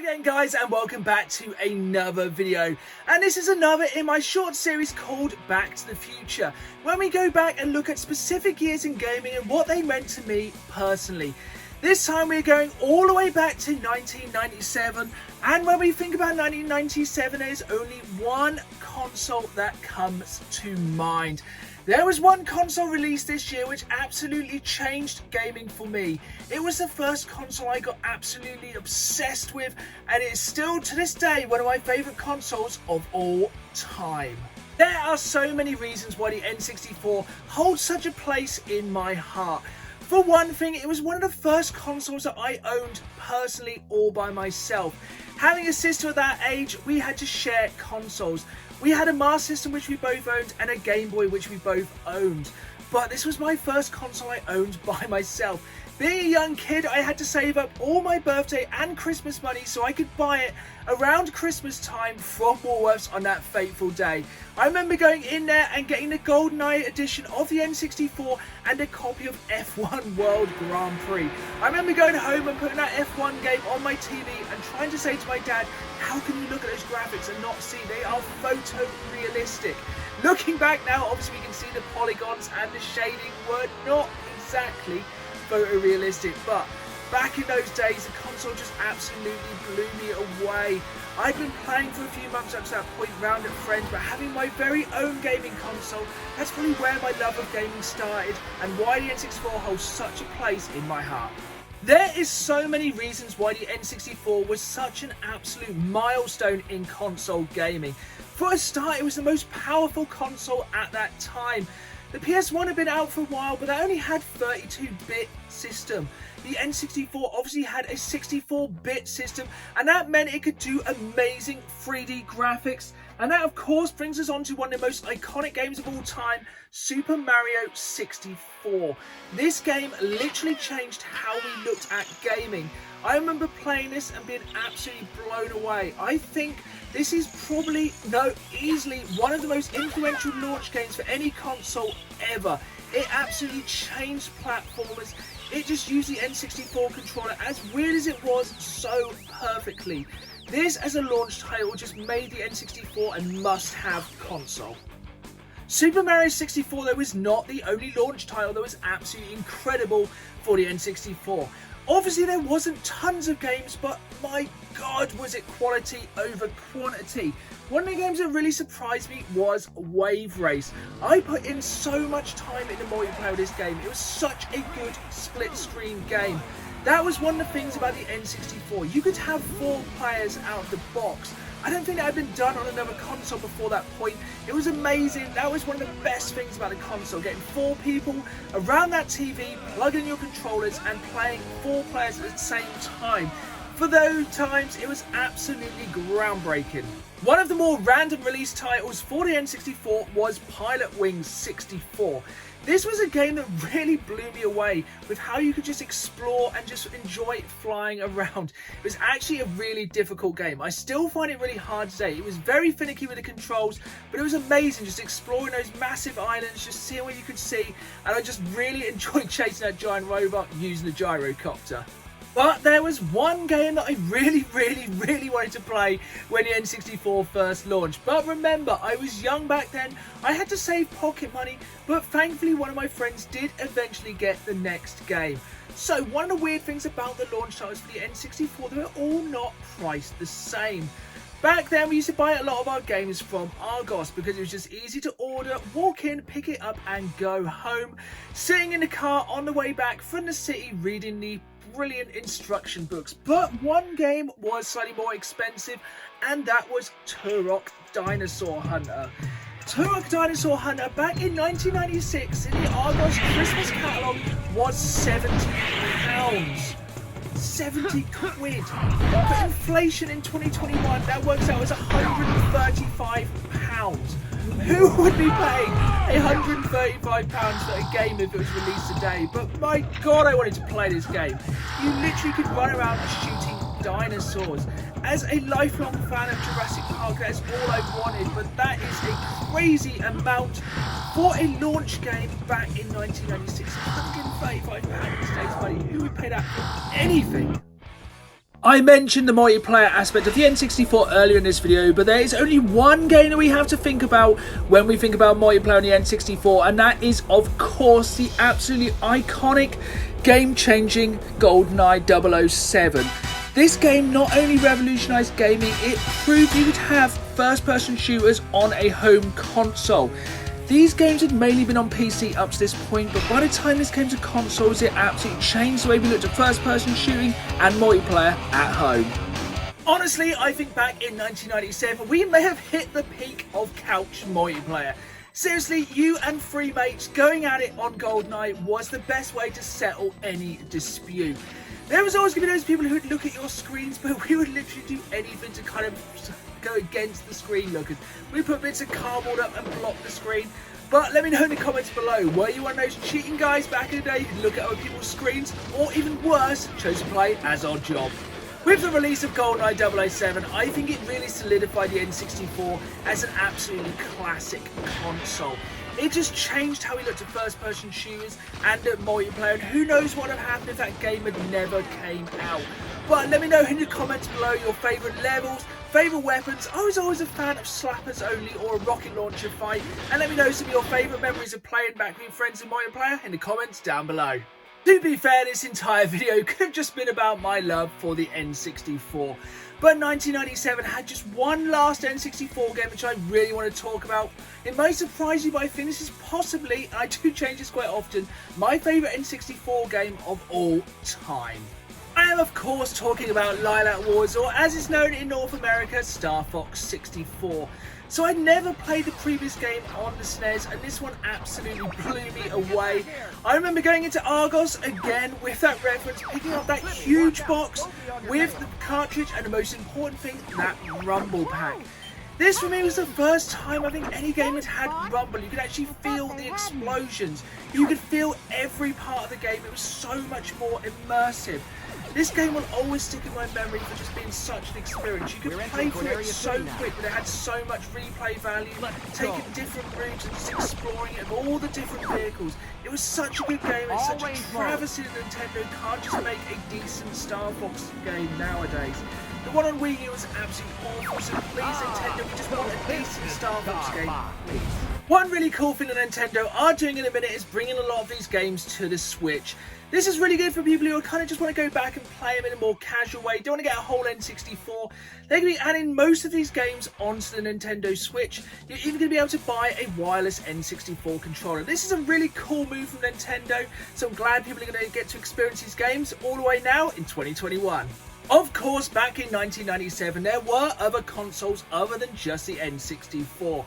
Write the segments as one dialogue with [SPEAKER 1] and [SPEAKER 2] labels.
[SPEAKER 1] again guys, and welcome back to another video, and this is another in my short series called Back to the Future, when we go back and look at specific years in gaming and what they meant to me personally. This time we're going all the way back to 1997, and when we think about 1997 there's only one console that comes to mind. There was one console released this year which absolutely changed gaming for me. It was the first console I got absolutely obsessed with, and it is still to this day one of my favourite consoles of all time. There are so many reasons why the N64 holds such a place in my heart. For one thing, it was one of the first consoles that I owned personally all by myself. Having a sister at that age, we had to share consoles. We had a Master System which we both owned and a Game Boy which we both owned. But this was my first console I owned by myself. Being a young kid, I had to save up all my birthday and Christmas money so I could buy it around Christmas time from Woolworths on that fateful day. I remember going in there and getting the GoldenEye edition of the N64 and a copy of F1 World Grand Prix. I remember going home and putting that F1 game on my TV and trying to say to my dad, how can you look at those graphics and not see they are photorealistic? Looking back now, obviously we can see the polygons and the shading were not exactly photorealistic, but back in those days the console just absolutely blew me away. I'd been playing for a few months up to that point round at friends, but having my very own gaming console, that's probably where my love of gaming started and why the N64 holds such a place in my heart. There is so many reasons why the N64 was such an absolute milestone in console gaming. For a start, it was the most powerful console at that time. The PS1 had been out for a while, but that only had 32-bit system. The N64 obviously had a 64-bit system, and that meant it could do amazing 3D graphics. And that of course brings us on to one of the most iconic games of all time, Super Mario 64. This game literally changed how we looked at gaming. I remember playing this and being absolutely blown away. I think this is probably, easily one of the most influential launch games for any console ever. It absolutely changed platformers. It just used the N64 controller, as weird as it was, so perfectly. This as a launch title just made the N64 a must-have console. Super Mario 64 though was not the only launch title that was absolutely incredible for the N64. Obviously there wasn't tons of games, but my god was it quality over quantity. One of the games that really surprised me was Wave Race. I put in so much time in the multiplayer of this game. It was such a good split screen game. That was one of the things about the N64. You could have 4 players out of the box. I don't think that had been done on another console before that point. It was amazing. That was one of the best things about the console. Getting 4 people around that TV, plugging in your controllers and playing 4 players at the same time. For those times, it was absolutely groundbreaking. One of the more random release titles for the N64 was Pilot Wings 64. This was a game that really blew me away with how you could just explore and just enjoy flying around. It was actually a really difficult game. I still find it really hard today. It was very finicky with the controls, but it was amazing just exploring those massive islands, just seeing what you could see, and I just really enjoyed chasing that giant robot using the gyrocopter. But there was one game that I really wanted to play when the N64 first launched. But remember, I was young back then, I had to save pocket money, but thankfully one of my friends did eventually get the next game. So one of the weird things about the launch titles for the N64, they were all not priced the same. Back then we used to buy a lot of our games from Argos because it was just easy to order, walk in, pick it up and go home. Sitting in the car on the way back from the city reading the brilliant instruction books. But one game was slightly more expensive, and that was Turok Dinosaur Hunter. Turok Dinosaur Hunter back in 1996 in the Argos Christmas catalogue was £70. 70 quid. For inflation in 2021, that works out as £135. Who would be paying £135 for a game if it was released today? But my god, I wanted to play this game. You literally could run around shooting dinosaurs. As a lifelong fan of Jurassic Park, that's all I wanted, but that is a crazy amount for a launch game back in 1996. £135 in today's money. Who would pay that for anything? I mentioned the multiplayer aspect of the N64 earlier in this video, but there is only one game that we have to think about when we think about multiplayer on the N64, and that is, of course, the absolutely iconic, game-changing GoldenEye 007. This game not only revolutionised gaming, it proved you could have first-person shooters on a home console. These games had mainly been on PC up to this point, but by the time this came to consoles, it absolutely changed the way we looked at first-person shooting and multiplayer at home. Honestly, I think back in 1997, we may have hit the peak of couch multiplayer. Seriously, you and three mates going at it on GoldenEye was the best way to settle any dispute. There was always going to be those people who would look at your screens, but we would literally do anything to kind of go against the screen lookers. We put bits of cardboard up and block the screen. But let me know in the comments below, were you one of those cheating guys back in the day who look at other people's screens, or even worse, chose to play as our job? With the release of GoldenEye 007, I think it really solidified the N64 as an absolutely classic console. It just changed how we looked at first-person shooters and at multiplayer, and who knows what would have happened if that game had never came out. But let me know in the comments below your favourite levels, favourite weapons. I was always a fan of slappers only or a rocket launcher fight, and let me know some of your favourite memories of playing back with your friends in multiplayer in the comments down below. To be fair, this entire video could have just been about my love for the N64. But 1997 had just one last N64 game which I really want to talk about. It may surprise you, but I think this is possibly, and I do change this quite often, my favourite N64 game of all time. I am of course talking about Lilac Wars, or as it's known in North America, Star Fox 64. So I never played the previous game on the SNES, and this one absolutely blew me away. I remember going into Argos again with that reference, picking up that huge box with the cartridge, and the most important thing, that rumble pack. This for me was the first time I think any game had rumble. You could actually feel the explosions. You could feel every part of the game. It was so much more immersive. This game will always stick in my memory for just being such an experience. You could play through it so quick, but it had so much replay value, taking different routes and just exploring it, all the different vehicles. It was such a good game, and such a travesty that Nintendo can't just make a decent Star Fox game nowadays. The one on Wii U was absolutely awful, so please Nintendo, we just want a decent Star Fox game, please. One really cool thing that Nintendo are doing in a minute is bringing a lot of these games to the Switch. This is really good for people who kind of just want to go back and play them in a more casual way, don't want to get a whole N64. They're going to be adding most of these games onto the Nintendo Switch. You're even going to be able to buy a wireless N64 controller. This is a really cool move from Nintendo, so I'm glad people are going to get to experience these games all the way now in 2021. Of course, back in 1997, there were other consoles other than just the N64.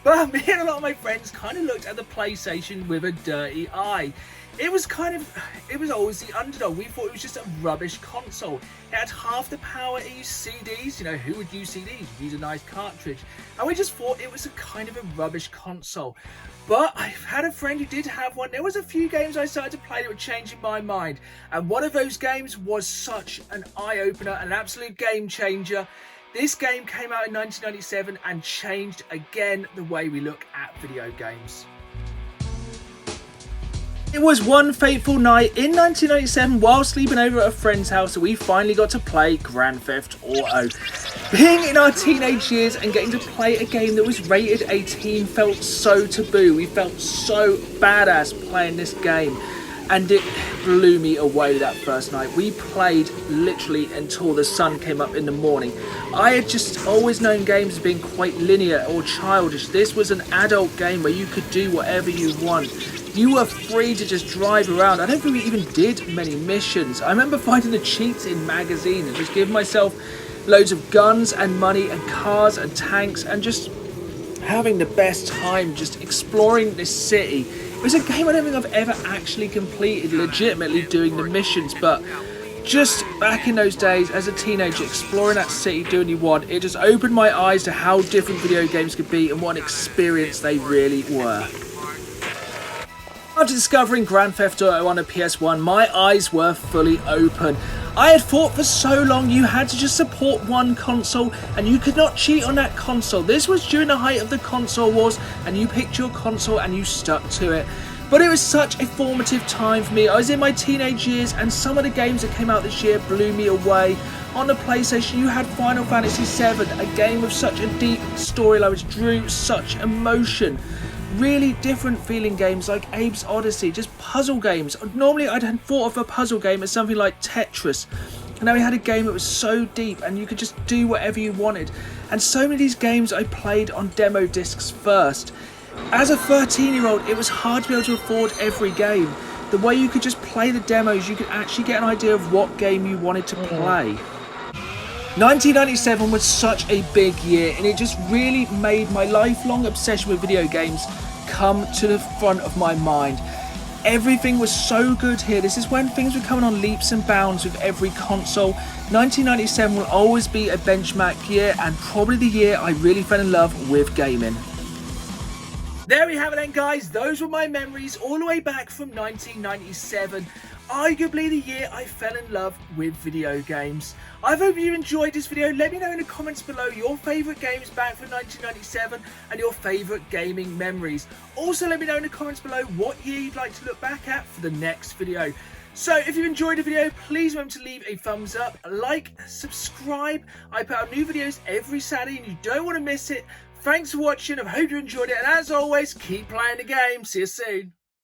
[SPEAKER 1] But me and a lot of my friends kind of looked at the PlayStation with a dirty eye. It was always the underdog. We thought it was just a rubbish console. It had half the power, it used CDs. You know, who would use CDs? Use a nice cartridge. And we just thought it was a kind of a rubbish console. But I've had a friend who did have one. There was a few games I started to play that were changing my mind. And one of those games was such an eye-opener, an absolute game changer. This game came out in 1997 and changed again the way we look at video games. It was one fateful night in 1997 while sleeping over at a friend's house that we finally got to play Grand Theft Auto. Being in our teenage years and getting to play a game that was rated 18 felt so taboo. We felt so badass playing this game, and it blew me away that first night. We played literally until the sun came up in the morning. I had just always known games as being quite linear or childish. This was an adult game where you could do whatever you want. You were free to just drive around. I don't think we even did many missions. I remember finding the cheats in magazines and just giving myself loads of guns and money and cars and tanks and just having the best time just exploring this city. It was a game I don't think I've ever actually completed legitimately doing the missions, but just back in those days as a teenager exploring that city doing you want, it just opened my eyes to how different video games could be and what an experience they really were. After discovering Grand Theft Auto on a PS1, my eyes were fully open. I had thought for so long you had to just support one console and you could not cheat on that console. This was during the height of the console wars and you picked your console and you stuck to it. But it was such a formative time for me. I was in my teenage years and some of the games that came out this year blew me away. On the PlayStation, you had Final Fantasy VII, a game with such a deep storyline which drew such emotion. Really different feeling games like Abe's Odyssey, just puzzle games. Normally I'd thought of a puzzle game as something like Tetris. And now we had a game that was so deep and you could just do whatever you wanted. And so many of these games I played on demo discs first. As a 13-year-old, it was hard to be able to afford every game. The way you could just play the demos, you could actually get an idea of what game you wanted to play. 1997 was such a big year, and it just really made my lifelong obsession with video games come to the front of my mind. Everything was so good here. This is when things were coming on leaps and bounds with every console. 1997 will always be a benchmark year, and probably the year I really fell in love with gaming. There we have it then, guys. Those were my memories all the way back from 1997. Arguably the year I fell in love with video games. I hope you enjoyed this video. Let me know in the comments below your favourite games back from 1997 and your favourite gaming memories. Also let me know in the comments below what year you'd like to look back at for the next video. So if you enjoyed the video, please remember to leave a thumbs up, like, subscribe. I put out new videos every Saturday and you don't want to miss it. Thanks for watching. I hope you enjoyed it. And as always, keep playing the game. See you soon.